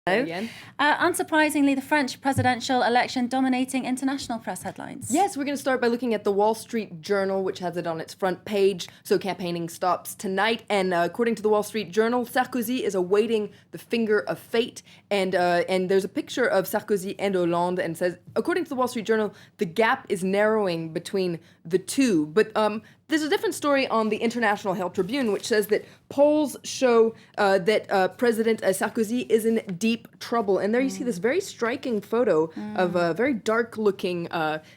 Again. Unsurprisingly, the French presidential election dominating international press headlines. Yes, we're going to start by looking at the Wall Street Journal, which has it on its front page. So campaigning stops tonight. And according to the Wall Street Journal, Sarkozy is awaiting the finger of fate. And there's a picture of Sarkozy and Hollande, and says, according to the Wall Street Journal, the gap is narrowing between the two. But there's a different story on the International Herald Tribune, which says that polls show that President Sarkozy is in deep trouble. And there you see this very striking photo of a very dark-looking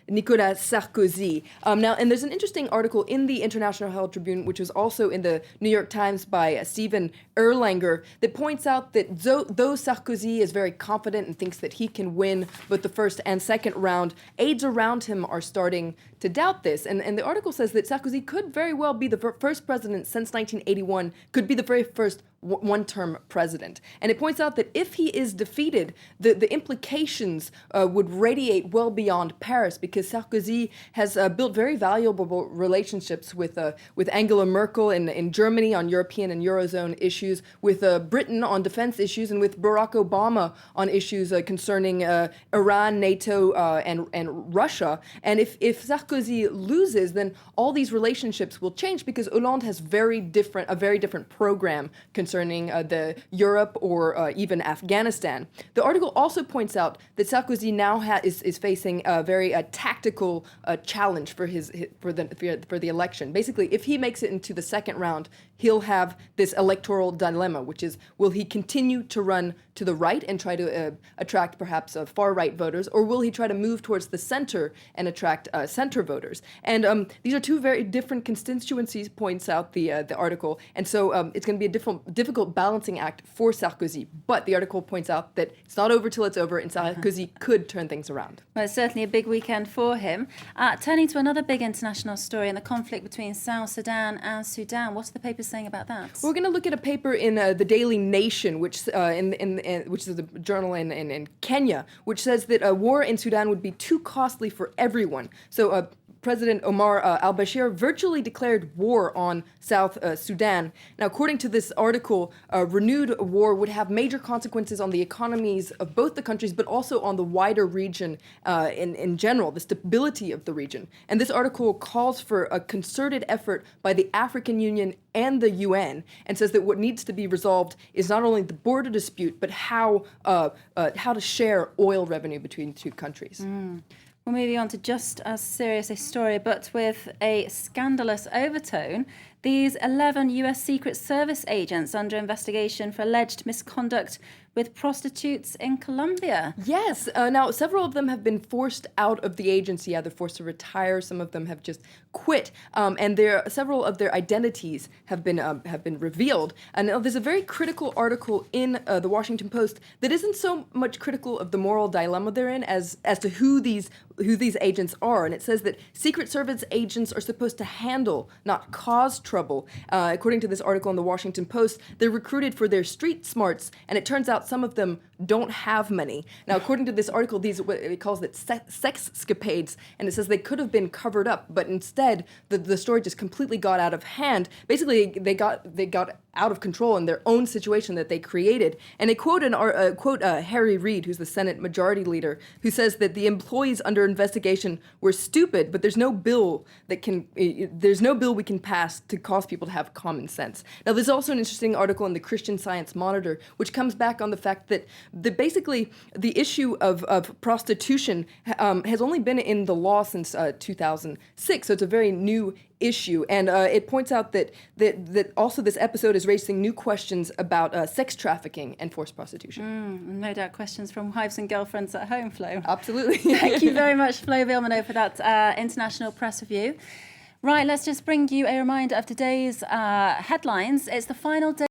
Nicolas Sarkozy. And there's an interesting article in the International Herald Tribune, which was also in the New York Times by Stephen Erlanger, that points out that though Sarkozy is very confident and thinks that he can win both the first and second round, aides around him are starting to doubt this. And the article says that Sarkozy could very well be the first president since 1981, could be the very first one-term president. And it points out that if he is defeated, the implications would radiate well beyond Paris, because Sarkozy has built very valuable relationships with Angela Merkel in Germany on European and Eurozone issues, with Britain on defense issues, and with Barack Obama on issues concerning Iran, NATO, and Russia. And if Sarkozy loses, then all these relationships will change, because Hollande has a very different program concerning the Europe or even Afghanistan. The article also points out that Sarkozy now is facing a very tactical challenge for the election. Basically, if he makes it into the second round, he'll have this electoral dilemma, which is, will he continue to run to the right and try to attract perhaps far-right voters, or will he try to move towards the center and attract center voters? And these are two very different constituencies, points out the article, and so it's going to be a difficult balancing act for Sarkozy. But the article points out that it's not over till it's over, and Sarkozy could turn things around. Well, it's certainly a big weekend for him. Turning to another big international story, and the conflict between South Sudan and Sudan. What's the paper saying about that? We're going to look at a paper in the Daily Nation, which which is a journal in Kenya, which says that a war in Sudan would be too costly for everyone. So President Omar al-Bashir virtually declared war on South Sudan. Now, according to this article, a renewed war would have major consequences on the economies of both the countries, but also on the wider region in general, the stability of the region. And this article calls for a concerted effort by the African Union and the UN, and says that what needs to be resolved is not only the border dispute, but how to share oil revenue between the two countries. We're moving on to just as serious a story, but with a scandalous overtone. These 11 US Secret Service agents under investigation for alleged misconduct with prostitutes in Colombia. Yes. Now, several of them have been forced out of the agency, either forced to retire. Some of them have just quit, and several of their identities have been revealed. And now there's a very critical article in the Washington Post that isn't so much critical of the moral dilemma they're in as to who these agents are. And it says that Secret Service agents are supposed to handle, not cause trouble. According to this article in the Washington Post, they're recruited for their street smarts, and it turns out some of them don't have many. Now, according to this article, it calls it sex-scapades, and it says they could have been covered up, but instead the story just completely got out of hand. Basically, they got out of control in their own situation that they created. And they quote Harry Reid, who's the Senate Majority Leader, who says that the employees under investigation were stupid, but there's no bill we can pass to cause people to have common sense. Now, there's also an interesting article in the Christian Science Monitor, which comes back on the fact that basically the issue of prostitution has only been in the law since 2006, so it's a very new issue. And it points out that also this episode is raising new questions about sex trafficking and forced prostitution. No doubt questions from wives and girlfriends at home, Flo. Absolutely. Thank you very much, Flo Vilmano, for that international press review. Right, let's just bring you a reminder of today's headlines. It's the final day